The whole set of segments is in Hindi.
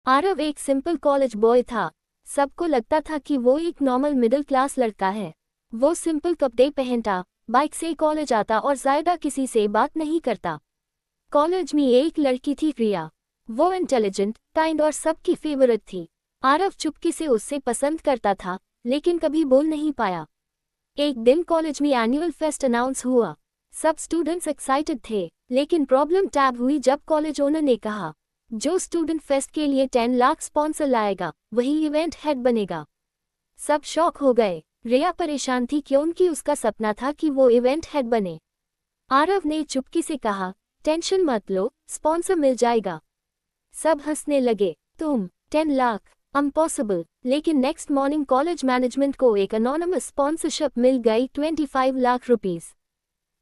आरव एक सिंपल कॉलेज बॉय था। सबको लगता था कि वो एक नॉर्मल मिडिल क्लास लड़का है। वो सिंपल कपड़े पहनता, बाइक से कॉलेज आता और ज्यादा किसी से बात नहीं करता। कॉलेज में एक लड़की थी रिया। वो इंटेलिजेंट, काइंड और सबकी फेवरेट थी। आरव चुपके से उससे पसंद करता था, लेकिन कभी बोल नहीं पाया। एक दिन कॉलेज में एनुअल फेस्ट अनाउंस हुआ। सब स्टूडेंट्स एक्साइटेड थे, लेकिन प्रॉब्लम टैब हुई जब कॉलेज ओनर ने कहा, जो स्टूडेंट फेस्ट के लिए 10 लाख स्पॉन्सर लाएगा वही इवेंट हेड बनेगा। सब शॉक हो गए। रिया परेशान थी क्योंकि उसका सपना था कि वो इवेंट हेड बने। आरव ने चुपके से कहा, टेंशन मत लो, स्पॉन्सर मिल जाएगा। सब हंसने लगे। तुम 10 लाख, इम्पॉसिबल। लेकिन नेक्स्ट मॉर्निंग कॉलेज मैनेजमेंट को एक अनोनिमस स्पॉन्सरशिप मिल गई, 25 लाख रुपीस।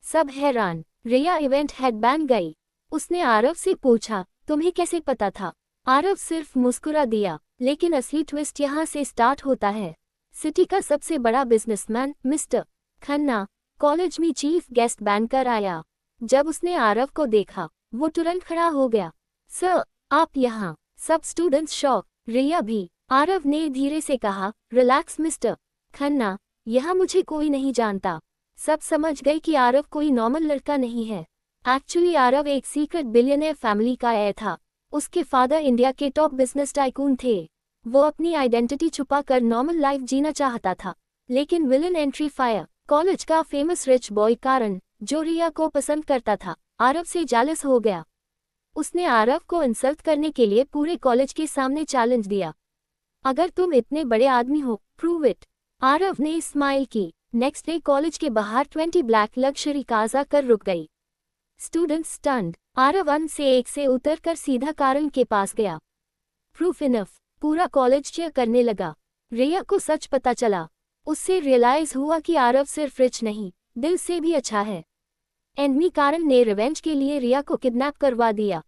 सब हैरान। रिया इवेंट हेड बन गई। उसने आरव से पूछा, तुम्हें कैसे पता था? आरव सिर्फ मुस्कुरा दिया। लेकिन असली ट्विस्ट यहाँ से स्टार्ट होता है। सिटी का सबसे बड़ा बिजनेसमैन मिस्टर खन्ना कॉलेज में चीफ गेस्ट बनकर आया। जब उसने आरव को देखा, वो तुरंत खड़ा हो गया। सर, आप यहाँ? सब स्टूडेंट्स शॉक, रिया भी। आरव ने धीरे से कहा, रिलैक्स मिस्टर खन्ना, यहाँ मुझे कोई नहीं जानता। सब समझ गए कि आरव कोई नॉर्मल लड़का नहीं है। एक्चुअली आरव एक सीक्रेट बिलियनर फैमिली का आया था। उसके फादर इंडिया के टॉप बिजनेस टाइकून थे। वो अपनी आइडेंटिटी छुपा कर नॉर्मल लाइफ जीना चाहता था, लेकिन विलन एंट्री फायर कॉलेज का फेमस रिच बॉय कारण, जो रिया को पसंद करता था, आरव से जेलस हो गया। उसने आरव को इंसल्ट करने के लिए पूरे कॉलेज के सामने चैलेंज दिया, अगर तुम इतने बड़े आदमी हो, प्रूव इट। आरव ने स्माइल की। नेक्स्ट डे कॉलेज के बाहर 20 ब्लैक लग्जरी कार्स आकर रुक गई। Students stunned. आरव वन से एक से उतरकर सीधा कारण के पास गया। Proof enough. पूरा कॉलेज चीयर करने लगा। रिया को सच पता चला। उससे रियलाइज हुआ कि आरव सिर्फ रिच नहीं, दिल से भी अच्छा है। एनमी कारण ने रिवेंज के लिए रिया को किडनैप करवा दिया।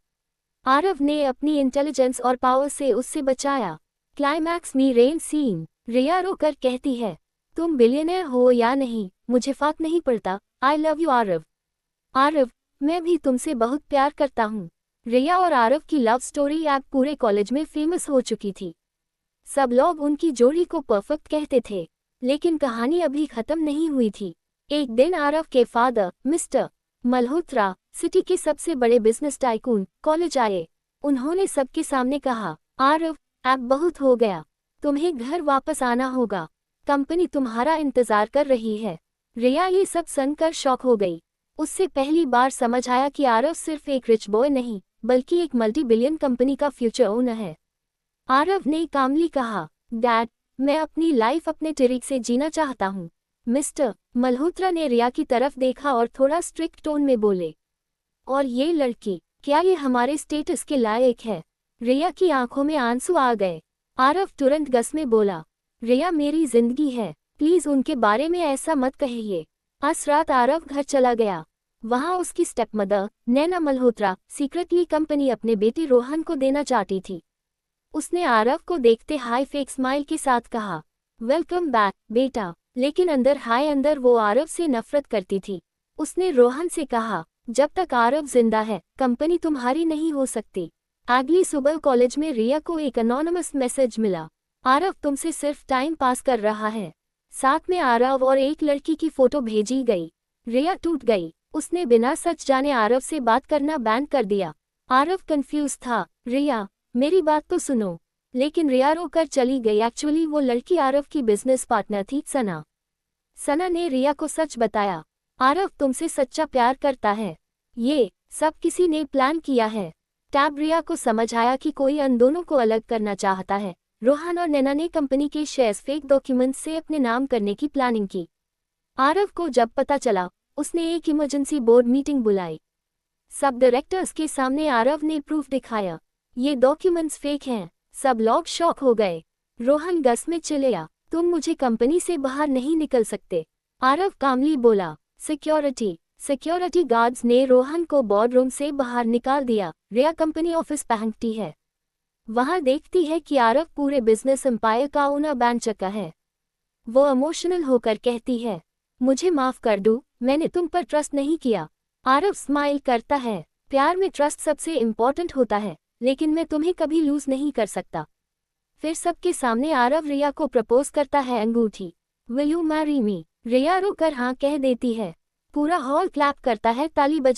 आरव ने अपनी इंटेलिजेंस और पावर से उससे बचाया। क्लाइमैक्स में रेन सीन। रिया रोकर कहती है, तुम बिलियनर हो या नहीं, मुझे फर्क नहीं पड़ता। I love you Aarav. Aarav, मैं भी तुमसे बहुत प्यार करता हूँ। रिया और आरव की लव स्टोरी अब पूरे कॉलेज में फेमस हो चुकी थी। सब लोग उनकी जोड़ी को परफेक्ट कहते थे, लेकिन कहानी अभी खत्म नहीं हुई थी। एक दिन आरव के फादर मिस्टर मल्होत्रा, सिटी के सबसे बड़े बिजनेस टाइकून, कॉलेज आए। उन्होंने सबके सामने कहा, आरव, अब बहुत हो गया, तुम्हें घर वापस आना होगा। कंपनी तुम्हारा इंतजार कर रही है। रिया ये सब सुनकर शॉक हो गई। उससे पहली बार समझ आया कि आरव सिर्फ एक रिच बॉय नहीं, बल्कि एक मल्टी बिलियन कंपनी का फ्यूचर ओनर है। आरव ने कामली कहा, डैड, मैं अपनी लाइफ अपने तरीके से जीना चाहता हूँ। मिस्टर मल्होत्रा ने रिया की तरफ देखा और थोड़ा स्ट्रिक्ट टोन में बोले, और ये लड़की, क्या ये हमारे स्टेटस के लायक है? रिया की आंखों में आंसू आ गए। आरव तुरंत गस में बोला, रिया मेरी जिंदगी है, प्लीज उनके बारे में ऐसा मत कहिए। आज रात आरव घर चला गया। वहां उसकी स्टेपमदर नैना मल्होत्रा सीक्रेटली कंपनी अपने बेटे रोहन को देना चाहती थी। उसने आरव को देखते हाई फेक स्माइल के साथ कहा, वेलकम बैक बेटा। लेकिन अंदर वो आरव से नफरत करती थी। उसने रोहन से कहा, जब तक आरव जिंदा है, कंपनी तुम्हारी नहीं हो सकती। अगली सुबह कॉलेज में रिया को एक अनोनिमस मैसेज मिला, आरव तुमसे सिर्फ टाइम पास कर रहा है। साथ में आरव और एक लड़की की फोटो भेजी गई। रिया टूट गई। उसने बिना सच जाने आरव से बात करना बैन कर दिया। आरव कंफ्यूज था। रिया, मेरी बात तो सुनो। लेकिन रिया रोकर चली गई। एक्चुअली वो लड़की आरव की बिजनेस पार्टनर थी, सना। सना ने रिया को सच बताया, आरव तुमसे सच्चा प्यार करता है। ये सब किसी ने प्लान किया है। टैब रिया को समझ आया कि कोई उन दोनों को अलग करना चाहता है। रोहन और नैना ने कंपनी के शेयर्स फेक डॉक्यूमेंट्स से अपने नाम करने की प्लानिंग की। आरव को जब पता चला, उसने एक इमरजेंसी बोर्ड मीटिंग बुलाई। सब डायरेक्टर्स के सामने आरव ने प्रूफ दिखाया, ये डॉक्यूमेंट्स फेक हैं। सब लोग शॉक हो गए। रोहन गस में चिल्लाया, तुम मुझे कंपनी से बाहर नहीं निकल सकते। आरव कामली बोला, सिक्योरिटी गार्ड्स ने रोहन को बोर्ड रूम से बाहर निकाल दिया। रिया कंपनी ऑफिस पहुंचती है। वहां देखती है कि आरव पूरे बिजनेस एम्पायर का ओनर बन चुका है। वो इमोशनल होकर कहती है, मुझे माफ कर दो, मैंने तुम पर ट्रस्ट नहीं किया। आरव स्माइल करता है, प्यार में ट्रस्ट सबसे इम्पोर्टेंट होता है, लेकिन मैं तुम्हें कभी लूज नहीं कर सकता। फिर सबके सामने आरव रिया को प्रपोज करता है अंगूठी। Will you marry me? Riya रुक कर हाँ कह देती है। पूरा हॉल क्लैप करता है, ताली बजा